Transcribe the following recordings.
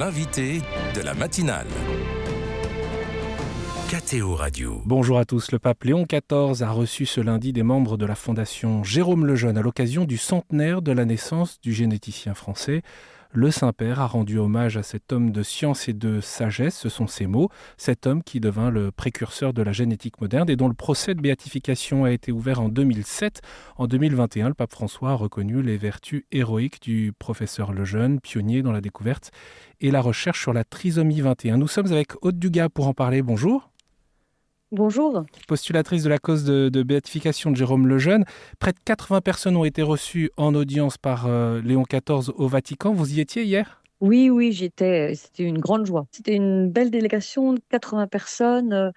l'invité de la matinale. KTO Radio. Bonjour à tous. Le pape Léon XIV a reçu ce lundi des membres de la Fondation Jérôme Lejeune à l'occasion du centenaire de la naissance du généticien français. Le Saint-Père a rendu hommage à cet homme de science et de sagesse, ce sont ses mots, cet homme qui devint le précurseur de la génétique moderne et dont le procès de béatification a été ouvert en 2007. En 2021, le pape François a reconnu les vertus héroïques du professeur Lejeune, pionnier dans la découverte et la recherche sur la trisomie 21. Nous sommes avec Aude Dugas pour en parler. Bonjour. Bonjour. Postulatrice de la cause de béatification de Jérôme Lejeune. Près de 80 personnes ont été reçues en audience par Léon XIV au Vatican. Vous y étiez hier ? Oui, j'y étais. C'était une grande joie. C'était une belle délégation de 80 personnes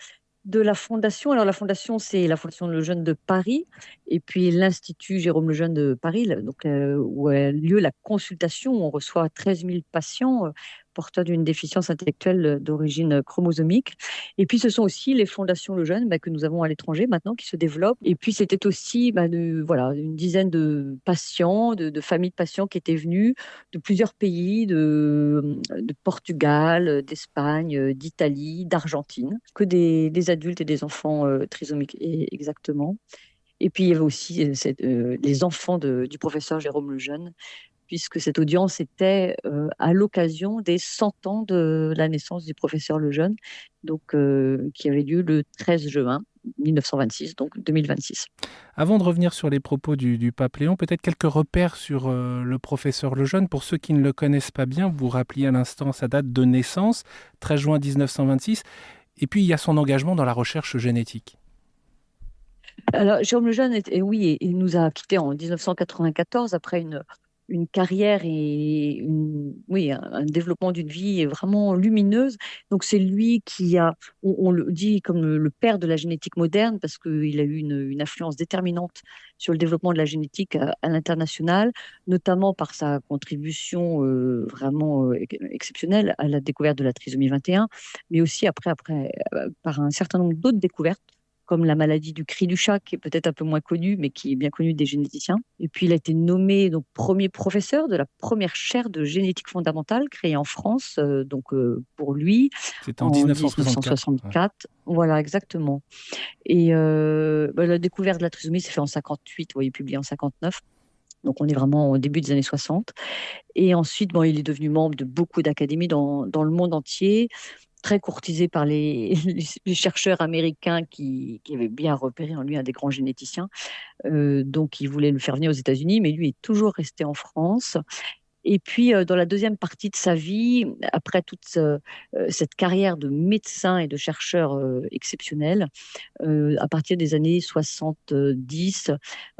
de la Fondation. Alors la Fondation, c'est la Fondation Lejeune de Paris et puis l'Institut Jérôme Lejeune de Paris, où a lieu la consultation où on reçoit 13 000 patients porteurs d'une déficience intellectuelle d'origine chromosomique. Et puis, ce sont aussi les fondations Lejeune que nous avons à l'étranger maintenant qui se développent. Et puis, c'était aussi une dizaine de patients, de familles de patients qui étaient venus de plusieurs pays, de Portugal, d'Espagne, d'Italie, d'Argentine, que des adultes et des enfants trisomiques exactement. Et puis, il y avait aussi les enfants du professeur Jérôme Lejeune, puisque cette audience était à l'occasion des 100 ans de la naissance du professeur Lejeune, qui avait lieu le 13 juin 1926, donc 2026. Avant de revenir sur les propos du pape Léon, peut-être quelques repères sur le professeur Lejeune. Pour ceux qui ne le connaissent pas bien, vous rappeliez à l'instant sa date de naissance, 13 juin 1926, et puis il y a son engagement dans la recherche génétique. Alors, Jérôme Lejeune, il nous a quittés en 1994 après une carrière et un développement d'une vie vraiment lumineuse. Donc c'est lui qui on le dit comme le père de la génétique moderne parce qu'il a eu une influence déterminante sur le développement de la génétique à l'international, notamment par sa contribution vraiment exceptionnelle à la découverte de la trisomie 21, mais aussi après par un certain nombre d'autres découvertes, comme la maladie du cri du chat, qui est peut-être un peu moins connue, mais qui est bien connue des généticiens. Et puis, il a été nommé premier professeur de la première chaire de génétique fondamentale créée en France, pour lui, c'était en 1964. Voilà, exactement. Et la découverte de la trisomie s'est faite en 58, il est publié en 59. Donc, on est vraiment au début des années 60. Et ensuite, il est devenu membre de beaucoup d'académies dans le monde entier, très courtisé par les chercheurs américains qui avaient bien repéré en lui un des grands généticiens. Donc, ils voulaient le faire venir aux États-Unis, mais lui est toujours resté en France. Et puis, dans la deuxième partie de sa vie, après toute cette carrière de médecin et de chercheur exceptionnel, à partir des années 70,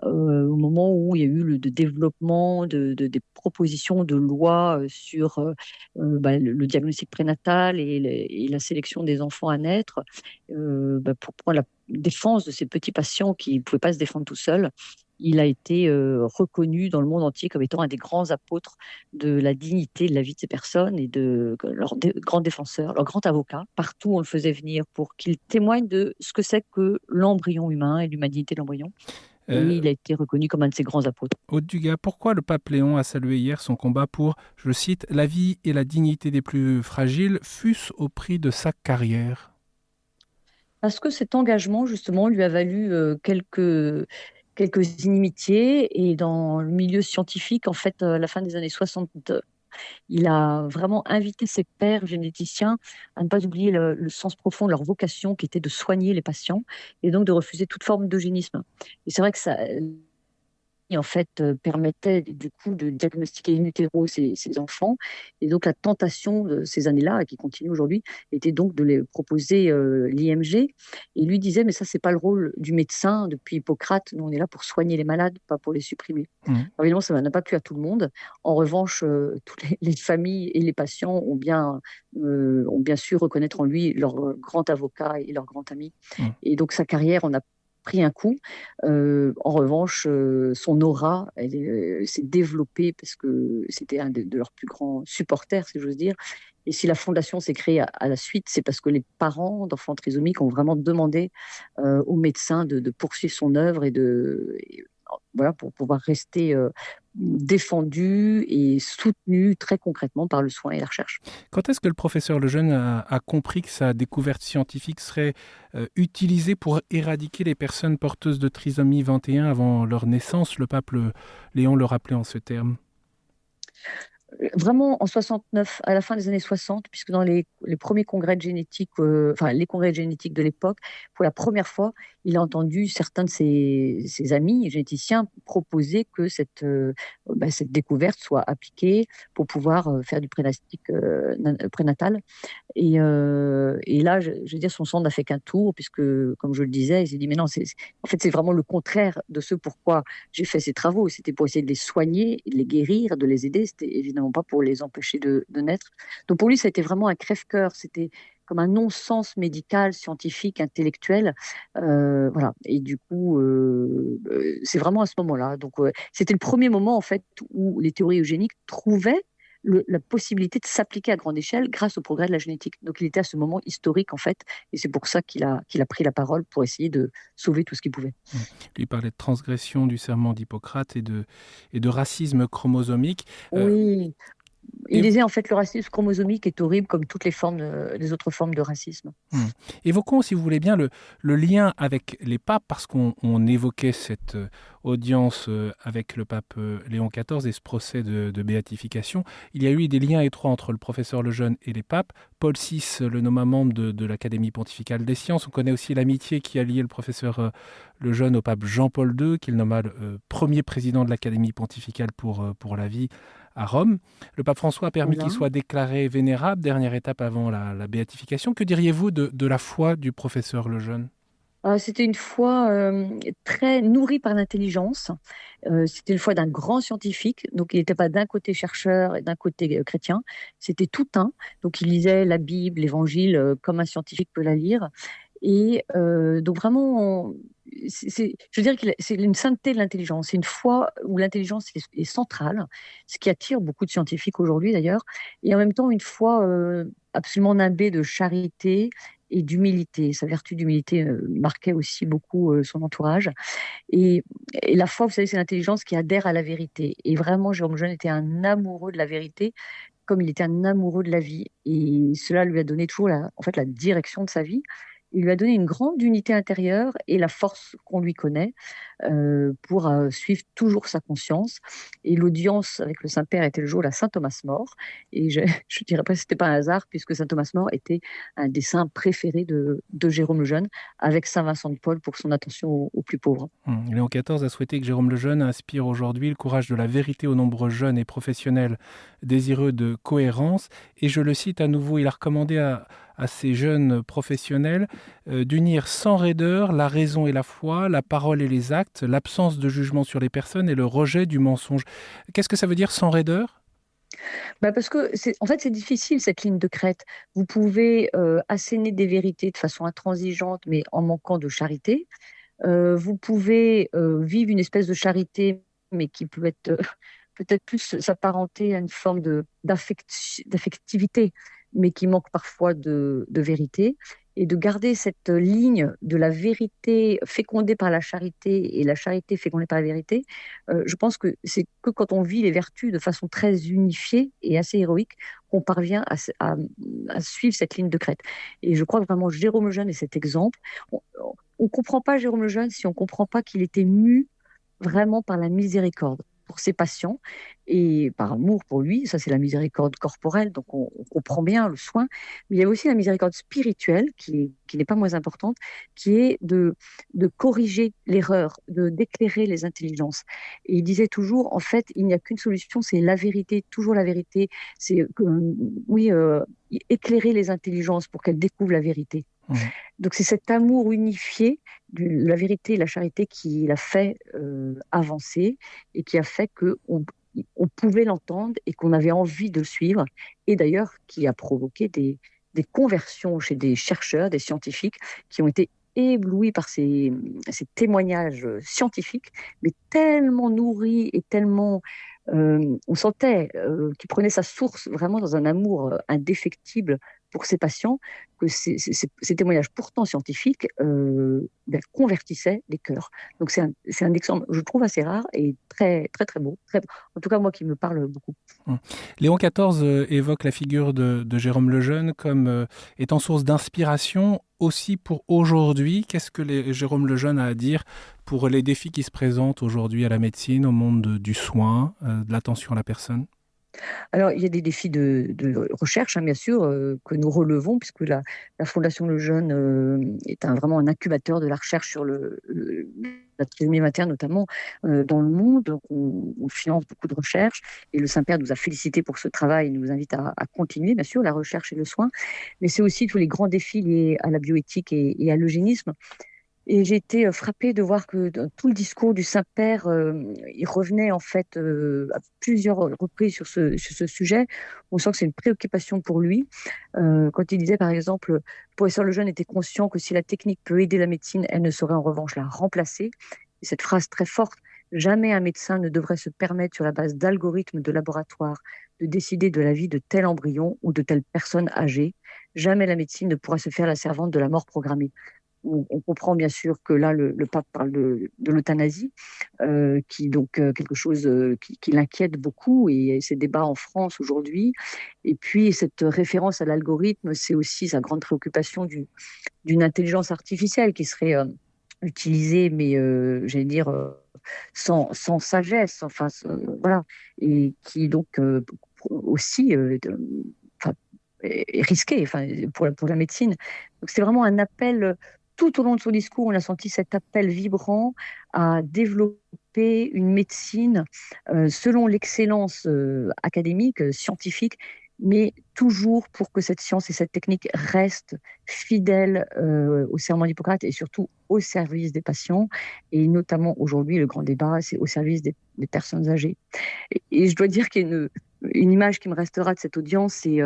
au moment où il y a eu le développement des propositions de loi sur le diagnostic prénatal et la sélection des enfants à naître, pour prendre la défense de ces petits patients qui ne pouvaient pas se défendre tout seuls. Il a été reconnu dans le monde entier comme étant un des grands apôtres de la dignité de la vie de ces personnes et de leurs grands défenseurs, leurs grands avocats. Partout, on le faisait venir pour qu'il témoigne de ce que c'est que l'embryon humain et l'humanité de l'embryon. Et il a été reconnu comme un de ses grands apôtres. Aude Dugas, pourquoi le pape Léon a salué hier son combat pour, je cite, « la vie et la dignité des plus fragiles, fût-ce au prix de sa carrière » ? Parce que cet engagement, justement, lui a valu quelques inimitiés. Et dans le milieu scientifique, en fait, à la fin des années 60, il a vraiment invité ses pairs généticiens à ne pas oublier le sens profond de leur vocation, qui était de soigner les patients et donc de refuser toute forme d'eugénisme. Et c'est vrai que ça, en fait, permettait du coup de diagnostiquer in utero ces enfants. Et donc la tentation de ces années-là, et qui continue aujourd'hui, était donc de les proposer l'IMG. Et lui disait, mais ça, c'est pas le rôle du médecin depuis Hippocrate. Nous, on est là pour soigner les malades, pas pour les supprimer. Alors, évidemment, ça n'a pas plu à tout le monde. En revanche, toutes les familles et les patients ont bien su reconnaître en lui leur grand avocat et leur grand ami. Et donc sa carrière, on a pris un coup. En revanche, son aura s'est développée parce que c'était un de leurs plus grands supporters, si j'ose dire. Et si la fondation s'est créée à la suite, c'est parce que les parents d'enfants trisomiques ont vraiment demandé aux médecins de poursuivre son œuvre et voilà, pour pouvoir rester défendu et soutenu très concrètement par le soin et la recherche. Quand est-ce que le professeur Lejeune a compris que sa découverte scientifique serait utilisée pour éradiquer les personnes porteuses de trisomie 21 avant leur naissance? Le pape Léon le rappelait en ce terme. Vraiment en 69, à la fin des années 60, puisque dans les premiers congrès de génétique, enfin les congrès de génétique de l'époque, pour la première fois, il a entendu certains de ses amis généticiens proposer que cette découverte soit appliquée pour pouvoir faire du prénatal. Et là, je veux dire, son sang n'a fait qu'un tour, puisque, comme je le disais, il s'est dit, mais non, en fait, c'est vraiment le contraire de ce pourquoi j'ai fait ces travaux. C'était pour essayer de les soigner, de les guérir, de les aider. C'était évidemment pas pour les empêcher de naître. Donc pour lui, ça a été vraiment un crève-cœur. C'était comme un non-sens médical, scientifique, intellectuel. Voilà. Et du coup, c'est vraiment à ce moment-là. Donc, c'était le premier moment, en fait, où les théories eugéniques trouvaient la possibilité de s'appliquer à grande échelle grâce au progrès de la génétique. Donc il était à ce moment historique en fait, et c'est pour ça qu'il a pris la parole pour essayer de sauver tout ce qu'il pouvait. Lui parlait de transgression du serment d'Hippocrate et de racisme chromosomique. Oui, il Et, disait en fait le racisme chromosomique est horrible comme toutes les autres formes de racisme. Évoquons, si vous voulez bien, le lien avec les papes, parce qu'on évoquait cette audience avec le pape Léon XIV et ce procès de béatification. Il y a eu des liens étroits entre le professeur Lejeune et les papes. Paul VI le nomma membre de l'Académie pontificale des sciences. On connaît aussi l'amitié qui a lié le professeur Lejeune au pape Jean-Paul II, qu'il nomma le premier président de l'Académie pontificale pour la vie à Rome. Le pape François a permis Voilà. qu'il soit déclaré vénérable, dernière étape avant la béatification. Que diriez-vous de la foi du professeur Lejeune? C'était une foi très nourrie par l'intelligence. C'était une foi d'un grand scientifique. Donc, il n'était pas d'un côté chercheur et d'un côté chrétien. C'était tout un. Donc, il lisait la Bible, l'Évangile, comme un scientifique peut la lire. Et donc, vraiment, je veux dire que c'est une sainteté de l'intelligence. C'est une foi où l'intelligence est centrale, ce qui attire beaucoup de scientifiques aujourd'hui d'ailleurs. Et en même temps, une foi absolument nimbée de charité et d'humilité. Sa vertu d'humilité marquait aussi beaucoup son entourage. Et, et la foi, vous savez, c'est l'intelligence qui adhère à la vérité. Et vraiment, Jérôme Lejeune était un amoureux de la vérité, comme il était un amoureux de la vie. Et cela lui a donné toujours en fait, la direction de sa vie. Il lui a donné une grande unité intérieure et la force qu'on lui connaît pour suivre toujours sa conscience. Et l'audience avec le Saint-Père était le jour de la Saint-Thomas More. Et je ne dirais pas que ce n'était pas un hasard, puisque Saint-Thomas More était un des saints préférés de Jérôme Lejeune, avec Saint Vincent de Paul pour son attention aux plus pauvres. Léon XIV a souhaité que Jérôme Lejeune inspire aujourd'hui le courage de la vérité aux nombreux jeunes et professionnels désireux de cohérence. Et je le cite à nouveau, il a recommandé à ces jeunes professionnels d'unir sans raideur la raison et la foi, la parole et les actes, l'absence de jugement sur les personnes et le rejet du mensonge. Qu'est-ce que ça veut dire sans raideur ? Parce que en fait, c'est difficile cette ligne de crête. Vous pouvez asséner des vérités de façon intransigeante, mais en manquant de charité. Vous pouvez vivre une espèce de charité, mais qui peut être peut-être plus s'apparenter à une forme d'affectivité, mais qui manque parfois de vérité. Et de garder cette ligne de la vérité fécondée par la charité et la charité fécondée par la vérité, je pense que c'est que quand on vit les vertus de façon très unifiée et assez héroïque qu'on parvient à suivre cette ligne de crête. Et je crois que vraiment Jérôme Lejeune est cet exemple. On ne comprend pas Jérôme Lejeune si on ne comprend pas qu'il était mu vraiment par la miséricorde pour ses patients et par amour pour lui. Ça, c'est la miséricorde corporelle, donc on comprend bien le soin. Mais il y a aussi la miséricorde spirituelle, qui n'est pas moins importante, qui est de corriger l'erreur, d'éclairer les intelligences. Et il disait toujours, en fait, il n'y a qu'une solution, c'est la vérité, toujours la vérité. C'est, oui, éclairer les intelligences pour qu'elles découvrent la vérité. Donc c'est cet amour unifié de la vérité et la charité qui l'a fait avancer et qui a fait qu'on pouvait l'entendre et qu'on avait envie de le suivre, et d'ailleurs qui a provoqué des conversions chez des chercheurs, des scientifiques qui ont été éblouis par ces témoignages scientifiques, mais tellement nourris et tellement... on sentait qu'il prenait sa source vraiment dans un amour indéfectible pour ses patients que ces témoignages pourtant scientifiques convertissaient les cœurs. Donc c'est un exemple, je trouve, assez rare et très, très, très beau. En tout cas, moi, qui me parle beaucoup. Léon XIV évoque la figure de Jérôme Lejeune comme étant source d'inspiration aussi pour aujourd'hui. Qu'est-ce que Jérôme Lejeune a à dire pour les défis qui se présentent aujourd'hui à la médecine, au monde du soin, de l'attention à la personne ? Alors, il y a des défis de recherche, bien sûr, que nous relevons, puisque la Fondation Lejeune est vraiment un incubateur de la recherche sur la trisomie 21, notamment dans le monde. Donc, on finance beaucoup de recherches, et le Saint-Père nous a félicités pour ce travail. Il nous invite à continuer, bien sûr, la recherche et le soin. Mais c'est aussi tous les grands défis liés à la bioéthique et à l'eugénisme. Et j'ai été frappée de voir que dans tout le discours du Saint-Père, il revenait en fait à plusieurs reprises sur ce sujet. On sent que c'est une préoccupation pour lui. Quand il disait, par exemple, le professeur Lejeune était conscient que si la technique peut aider la médecine, elle ne saurait en revanche la remplacer. Et cette phrase très forte, jamais un médecin ne devrait se permettre, sur la base d'algorithmes de laboratoire, de décider de la vie de tel embryon ou de telle personne âgée. Jamais la médecine ne pourra se faire la servante de la mort programmée. On comprend bien sûr que là, le pape parle de l'euthanasie, qui donc quelque chose qui l'inquiète beaucoup, et ces débats en France aujourd'hui. Et puis cette référence à l'algorithme, c'est aussi sa grande préoccupation d'une intelligence artificielle qui serait utilisée, mais j'allais dire sans sagesse, enfin voilà, et qui donc aussi est risquée, pour la médecine. Donc c'est vraiment un appel. Tout au long de son discours, on a senti cet appel vibrant à développer une médecine selon l'excellence académique, scientifique, mais toujours pour que cette science et cette technique restent fidèles au serment d'Hippocrate et surtout au service des patients. Et notamment aujourd'hui, le grand débat, c'est au service des personnes âgées. Et je dois dire qu'il y a une image qui me restera de cette audience, c'est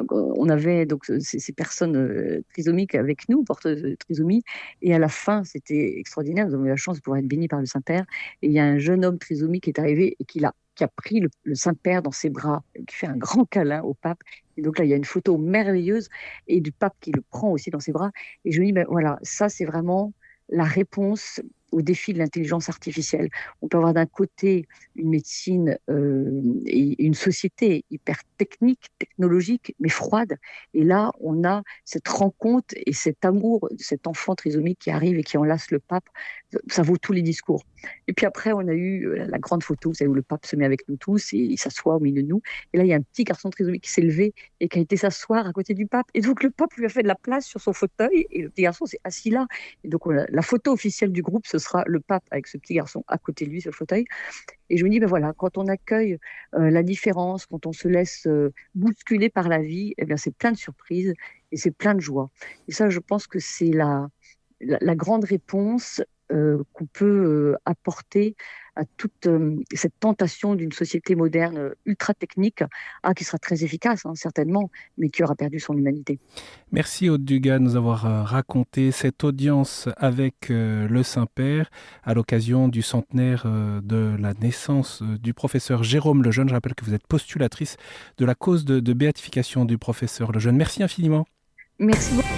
on avait donc ces personnes trisomiques avec nous, porteuses de trisomie, et à la fin, c'était extraordinaire, nous avons eu la chance de pouvoir être bénis par le Saint-Père, et il y a un jeune homme trisomique qui est arrivé et qui a pris le Saint-Père dans ses bras, qui fait un grand câlin au pape, et donc là, il y a une photo merveilleuse, et du pape qui le prend aussi dans ses bras, et je me dis, voilà, ça c'est vraiment la réponse au défi de l'intelligence artificielle. On peut avoir d'un côté une médecine et une société hyper technique, technologique, mais froide. Et là, on a cette rencontre et cet amour de cet enfant trisomique qui arrive et qui enlace le pape. Ça vaut tous les discours. Et puis après, on a eu la grande photo, vous savez, où le pape se met avec nous tous et il s'assoit au milieu de nous. Et là, il y a un petit garçon trisomique qui s'est levé et qui a été s'asseoir à côté du pape. Et donc, le pape lui a fait de la place sur son fauteuil et le petit garçon s'est assis là. Et donc, la photo officielle du groupe, ce sera le pape avec ce petit garçon à côté de lui sur le fauteuil. Et je me dis, voilà, quand on accueille la différence, quand on se laisse bousculer par la vie, eh bien, c'est plein de surprises et c'est plein de joie. Et ça, je pense que c'est la grande réponse qu'on peut apporter à toute cette tentation d'une société moderne ultra technique, qui sera très efficace, certainement, mais qui aura perdu son humanité. Merci Aude Dugas de nous avoir raconté cette audience avec le Saint-Père à l'occasion du centenaire de la naissance du professeur Jérôme Lejeune. Je rappelle que vous êtes postulatrice de la cause de béatification du professeur Lejeune. Merci infiniment. Merci beaucoup.